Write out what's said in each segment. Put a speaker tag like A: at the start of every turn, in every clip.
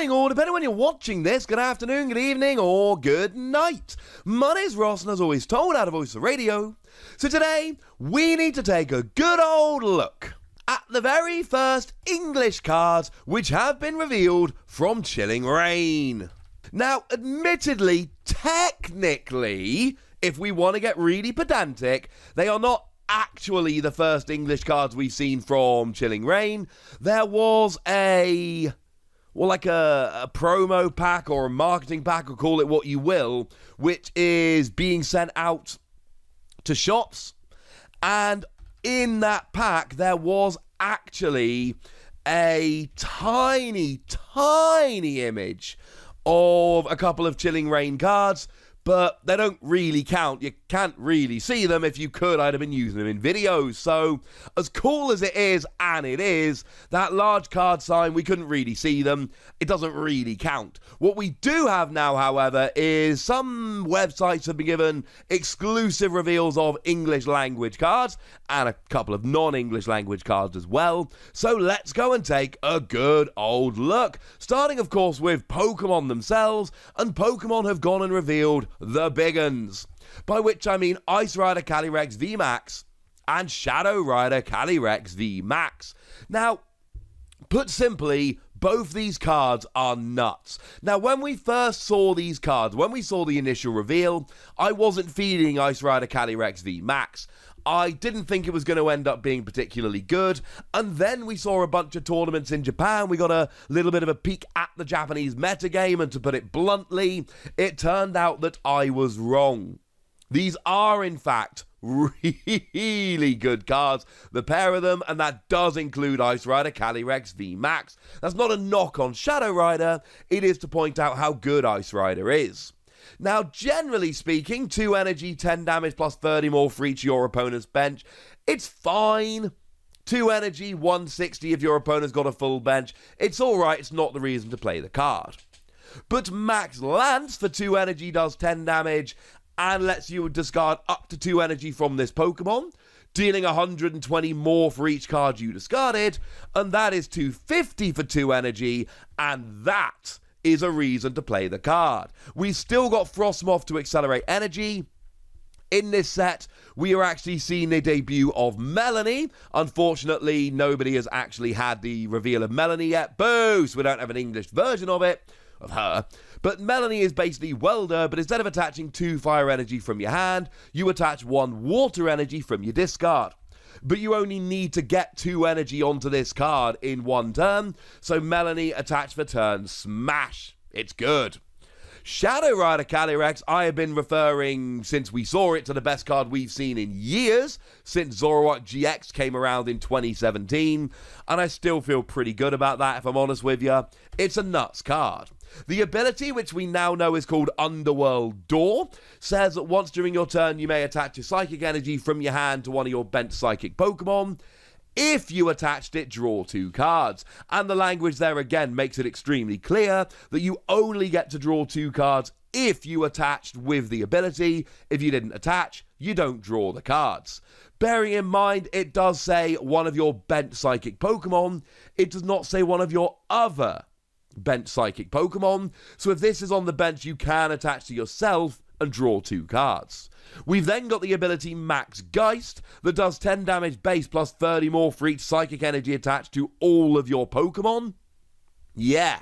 A: morning, or depending on when you're watching this, good afternoon, good evening, or good night. My name's Ross, and as always told out of Voice of Radio. So today, we need to take a good old look at the very first English cards which have been revealed from Chilling Reign. Now, admittedly, technically, if we want to get really pedantic, they are not actually the first English cards we've seen from Chilling Reign. There was a promo pack or a marketing pack, or call it what you will, which is being sent out to shops. And in that pack, there was actually a tiny image of a couple of Chilling Reign cards, but they don't really count. You can't really see them. If you could, I'd have been using them in videos. So, as cool as it is, and it is, that large card sign, we couldn't really see them. It doesn't really count. What we do have now, however, is some websites have been given exclusive reveals of English language cards, and a couple of non-English language cards as well. So let's go and take a good old look. Starting, of course, with Pokemon themselves, and Pokemon have gone and revealed the big uns, by which I mean Ice Rider Calyrex VMAX and Shadow Rider Calyrex VMAX. Now, put simply, both these cards are nuts. Now, when we first saw these cards, when we saw the initial reveal, I wasn't feeding Ice Rider Calyrex VMAX. I didn't think it was going to end up being particularly good, and then we saw a bunch of tournaments in Japan. We got a little bit of a peek at the Japanese metagame, and to put it bluntly, it turned out that I was wrong. These are, in fact, really good cards, the pair of them, and that does include Ice Rider Calyrex VMAX. That's not a knock on Shadow Rider, it is to point out how good Ice Rider is. Now, generally speaking, 2 energy, 10 damage, plus 30 more for each of your opponent's bench. It's fine. 2 energy, 160 if your opponent's got a full bench. It's alright, it's not the reason to play the card. But Max Lance for 2 energy does 10 damage and lets you discard up to 2 energy from this Pokemon, dealing 120 more for each card you discarded, and that is 250 for 2 energy, and that is a reason to play the card. We've still got Frostmoth to accelerate energy. In this set, we are actually seeing the debut of Melanie. Unfortunately, nobody has actually had the reveal of Melanie yet. Boo! So we don't have an English version of it, of her. But Melanie is basically Welder, but instead of attaching 2 fire energy from your hand, you attach 1 water energy from your discard. But you only need to get 2 energy onto this card in 1 turn, so Melanie attached for turn smash. It's good. Shadow Rider Calyrex, I have been referring since we saw it to the best card we've seen in years, since Zoroark GX came around in 2017, and I still feel pretty good about that, if I'm honest with you. It's a nuts card. The ability, which we now know is called Underworld Door, says that once during your turn you may attach your psychic energy from your hand to one of your bent psychic Pokemon. If you attached it, draw 2 cards. And the language there again makes it extremely clear that you only get to draw 2 cards if you attached with the ability. If you didn't attach, you don't draw the cards. Bearing in mind, it does say one of your bent psychic Pokemon. It does not say one of your other bent psychic Pokemon, so if this is on the bench, you can attach to yourself and draw 2 cards. We've then got the ability Max Geist that does 10 damage base plus 30 more for each psychic energy attached to all of your Pokemon. Yeah.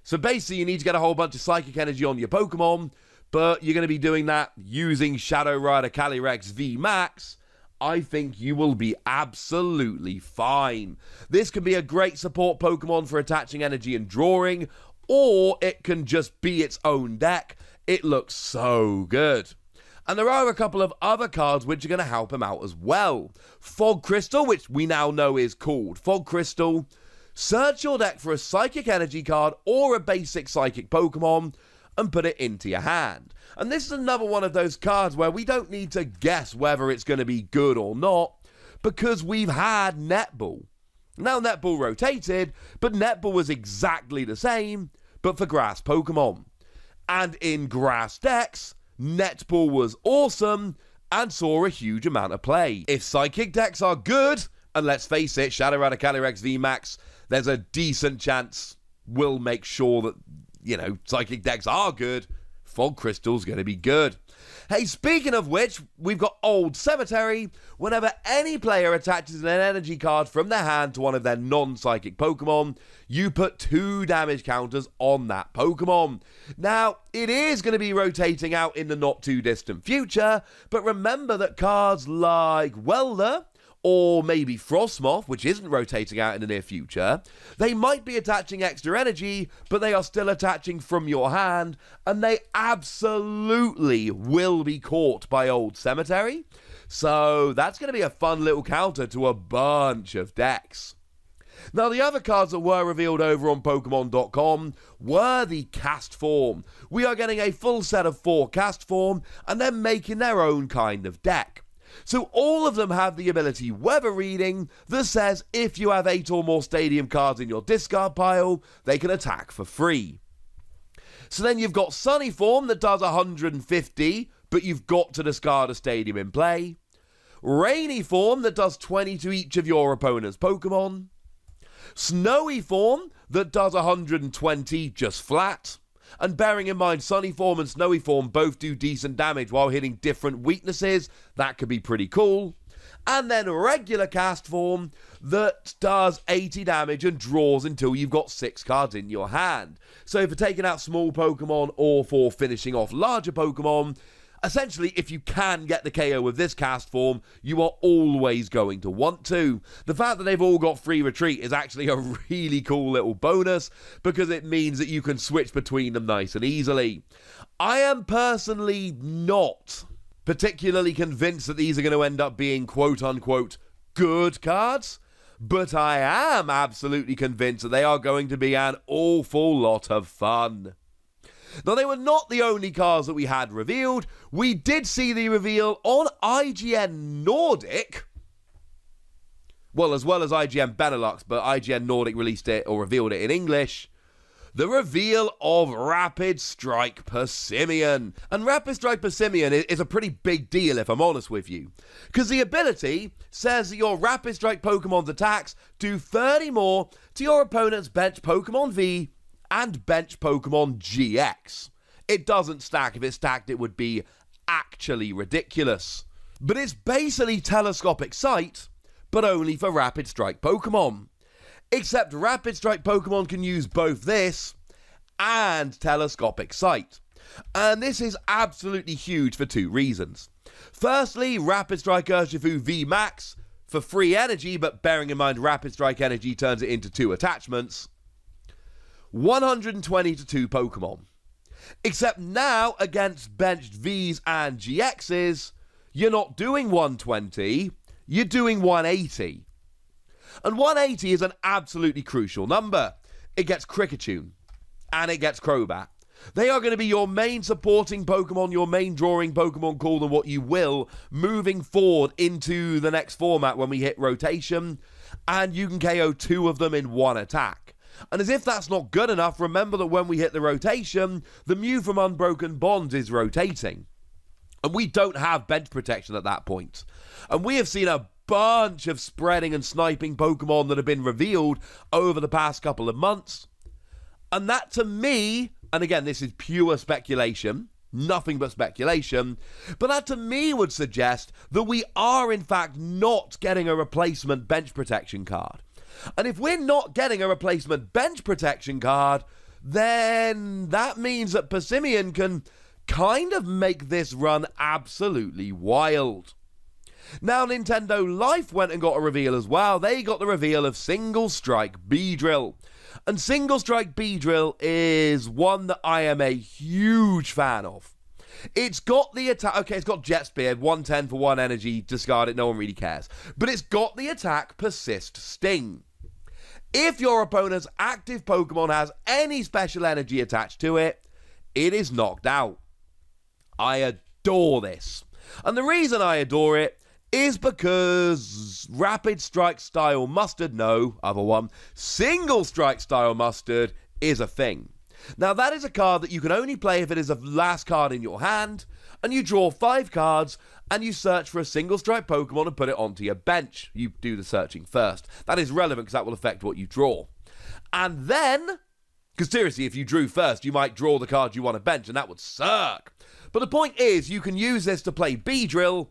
A: So basically you need to get a whole bunch of psychic energy on your Pokemon, but you're going to be doing that using Shadow Rider Calyrex VMAX. I think you will be absolutely fine. This can be a great support Pokemon for attaching energy and drawing, or it can just be its own deck. It looks so good. And there are a couple of other cards which are going to help him out as well. Fog Crystal, which we now know is called Fog Crystal. Search your deck for a Psychic Energy card or a basic Psychic Pokemon and put it into your hand. And this is another one of those cards where we don't need to guess whether it's going to be good or not, because we've had Netball. Now Netball rotated, but Netball was exactly the same, but for grass Pokemon. And in grass decks, Netball was awesome and saw a huge amount of play. If Psychic decks are good, and let's face it, Shadow Rider Calyrex VMAX, there's a decent chance will make sure that, psychic decks are good. Fog Crystal's going to be good. Hey, speaking of which, we've got Old Cemetery. Whenever any player attaches an energy card from their hand to one of their non-psychic Pokemon, you put 2 damage counters on that Pokemon. Now, it is going to be rotating out in the not too distant future, but remember that cards like Welder, or maybe Frostmoth, which isn't rotating out in the near future, they might be attaching extra energy, but they are still attaching from your hand, and they absolutely will be caught by Old Cemetery. So that's going to be a fun little counter to a bunch of decks. Now, the other cards that were revealed over on Pokemon.com were the cast form. We are getting a full set of 4 cast form, and they're making their own kind of deck. So all of them have the ability Weather Reading that says if you have 8 or more stadium cards in your discard pile, they can attack for free. So then you've got Sunny Form that does 150, but you've got to discard a stadium in play. Rainy Form that does 20 to each of your opponent's Pokemon. Snowy Form that does 120 just flat. And bearing in mind, Sunny Form and Snowy Form both do decent damage while hitting different weaknesses. That could be pretty cool. And then regular cast form that does 80 damage and draws until you've got 6 cards in your hand. So for taking out small Pokemon or for finishing off larger Pokemon, essentially, if you can get the KO with this cast form, you are always going to want to. The fact that they've all got free retreat is actually a really cool little bonus because it means that you can switch between them nice and easily. I am personally not particularly convinced that these are going to end up being quote-unquote good cards, but I am absolutely convinced that they are going to be an awful lot of fun. Now, they were not the only cards that we had revealed. We did see the reveal on IGN Nordic. Well, as well as IGN Benelux, but IGN Nordic released it or revealed it in English. The reveal of Rapid Strike Passimian. And Rapid Strike Passimian is a pretty big deal, if I'm honest with you. Because the ability says that your Rapid Strike Pokemon's attacks do 30 more to your opponent's bench Pokemon V and bench Pokemon GX. It doesn't stack. If it stacked, it would be actually ridiculous. But it's basically Telescopic Sight, but only for Rapid Strike Pokemon. Except Rapid Strike Pokemon can use both this and Telescopic Sight. And this is absolutely huge for 2 reasons. Firstly, Rapid Strike Urshifu VMAX for free energy, but bearing in mind Rapid Strike energy turns it into 2 attachments. 120 to 2 Pokemon. Except now, against benched Vs and GXs, you're not doing 120, you're doing 180. And 180 is an absolutely crucial number. It gets Kricketune, and it gets Crobat. They are going to be your main supporting Pokemon, your main drawing Pokemon, call them what you will, moving forward into the next format when we hit rotation, and you can KO 2 of them in 1 attack. And as if that's not good enough, remember that when we hit the rotation, the Mew from Unbroken Bonds is rotating. And we don't have bench protection at that point. And we have seen a bunch of spreading and sniping Pokemon that have been revealed over the past couple of months. And that to me, and again, this is pure speculation, nothing but speculation, but that to me would suggest that we are in fact not getting a replacement bench protection card. And if we're not getting a replacement bench protection card, then that means that Passimian can kind of make this run absolutely wild. Now, Nintendo Life went and got a reveal as well. They got the reveal of Single Strike Beedrill. And Single Strike Beedrill is one that I am a huge fan of. It's got the attack, okay, it's got Jet Spear, 110 for 1 energy, discard it, no one really cares. But it's got the attack Persist Sting. If your opponent's active Pokemon has any special energy attached to it, it is knocked out. I adore this. And the reason I adore it is because Rapid Strike Style Mustard, no, other one, Single Strike Style Mustard is a thing. Now that is a card that you can only play if it is the last card in your hand, and you draw 5 cards, and you search for a Single Strike Pokemon and put it onto your bench. You do the searching first. That is relevant because that will affect what you draw. And then Because seriously, if you drew first, you might draw the card you want to bench, and that would suck. But the point is, you can use this to play Beedrill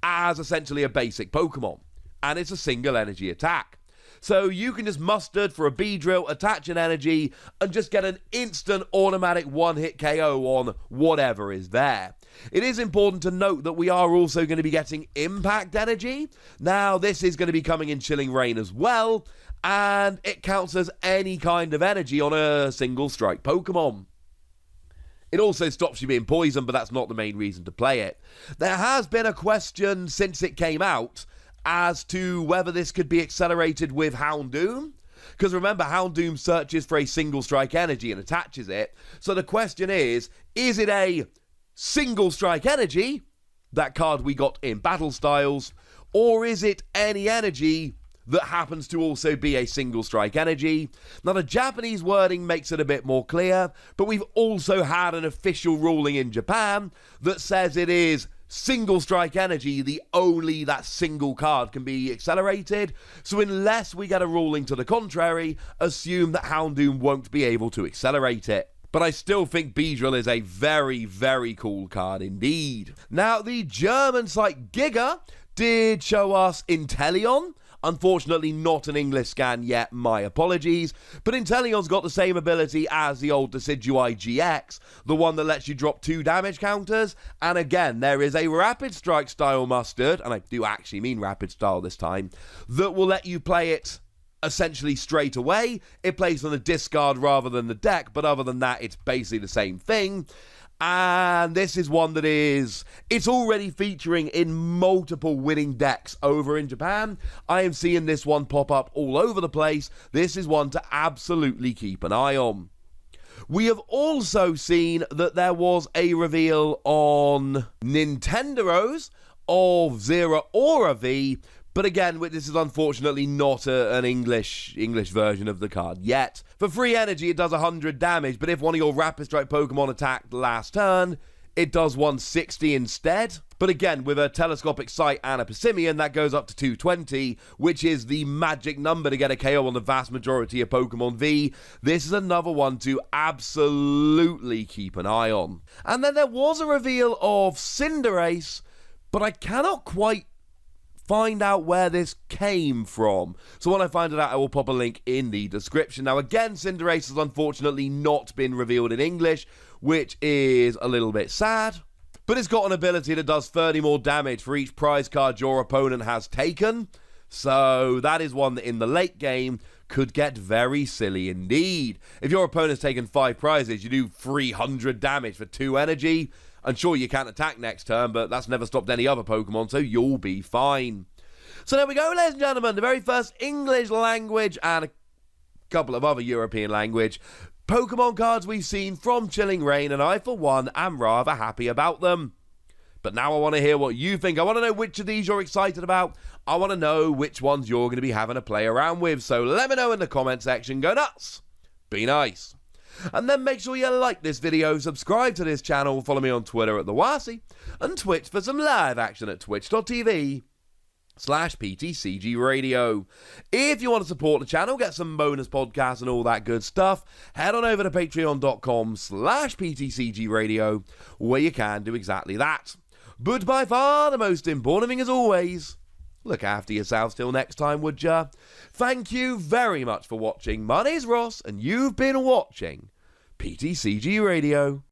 A: as essentially a basic Pokemon. And it's a single energy attack. So you can just mustard for a Beedrill, attach an energy, and just get an instant automatic one-hit KO on whatever is there. It is important to note that we are also going to be getting impact energy. Now, this is going to be coming in Chilling Reign as well, and it counts as any kind of energy on a single strike Pokemon. It also stops you being poisoned, but that's not the main reason to play it. There has been a question since it came out as to whether this could be accelerated with Houndoom. Because remember, Houndoom searches for a single strike energy and attaches it. So the question is it a single strike energy, that card we got in Battle Styles, or is it any energy that happens to also be a single strike energy? Now, the Japanese wording makes it a bit more clear, but we've also had an official ruling in Japan that says it is single strike energy, that single card can be accelerated. So unless we get a ruling to the contrary, assume that Houndoom won't be able to accelerate it. But I still think Beedrill is a very, very cool card indeed. Now, the German site Giga did show us Inteleon. Unfortunately, not an English scan yet, my apologies. But Inteleon's got the same ability as the old Decidueye GX, the one that lets you drop 2 damage counters. And again, there is a Rapid Strike style mustard, and I do actually mean Rapid Style this time, that will let you play it essentially straight away. It plays on the discard rather than the deck, but other than that, it's basically the same thing. And this is one that it's already featuring in multiple winning decks over in Japan. I am seeing this one pop up all over the place. This is one to absolutely keep an eye on. We have also seen that there was a reveal on Nintendo's of Zeraora V, but again, this is unfortunately not an English version of the card yet. For free energy, it does 100 damage, but if one of your Rapid Strike Pokemon attacked last turn, it does 160 instead. But again, with a Telescopic Sight and a Passimian, that goes up to 220, which is the magic number to get a KO on the vast majority of Pokemon V. This is another one to absolutely keep an eye on. And then there was a reveal of Cinderace, but I cannot quite find out where this came from. So when I find it out, I will pop a link in the description. Now again, Cinderace has unfortunately not been revealed in English, which is a little bit sad. But it's got an ability that does 30 more damage for each prize card your opponent has taken. So that is one that in the late game could get very silly indeed. If your opponent's taken 5 prizes, you do 300 damage for 2 energy. And sure, you can't attack next turn, but that's never stopped any other Pokemon, so you'll be fine. So there we go, ladies and gentlemen, the very first English language and a couple of other European language Pokemon cards we've seen from Chilling Reign, and I, for one, am rather happy about them. But now I want to hear what you think. I want to know which of these you're excited about. I want to know which ones you're going to be having a play around with. So let me know in the comment section. Go nuts. Be nice. And then make sure you like this video, subscribe to this channel, follow me on Twitter at TheWasi, and Twitch for some live action at twitch.tv/PTCG Radio. If you want to support the channel, get some bonus podcasts and all that good stuff, head on over to patreon.com/PTCG Radio, where you can do exactly that. But by far the most important thing as always, look after yourselves till next time, would ya? Thank you very much for watching. My name's Ross, and you've been watching PTCG Radio.